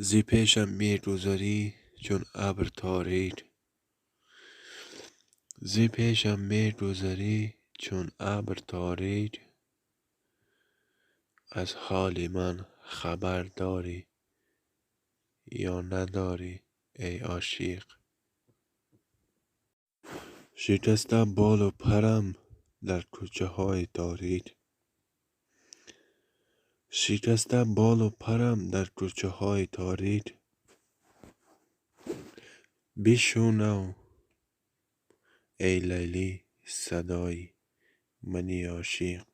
زی پیشم می گذری چون ابر تارید. زی پیشم می گذری چون ابر تارید. از حال من خبر داری یا نداری ای عاشق؟ شکستم بال و پرم در کوچه های تاریک. شکستم بال و پرم در کوچه های تاریک. بشنو ای لیلی صدای منی عاشق.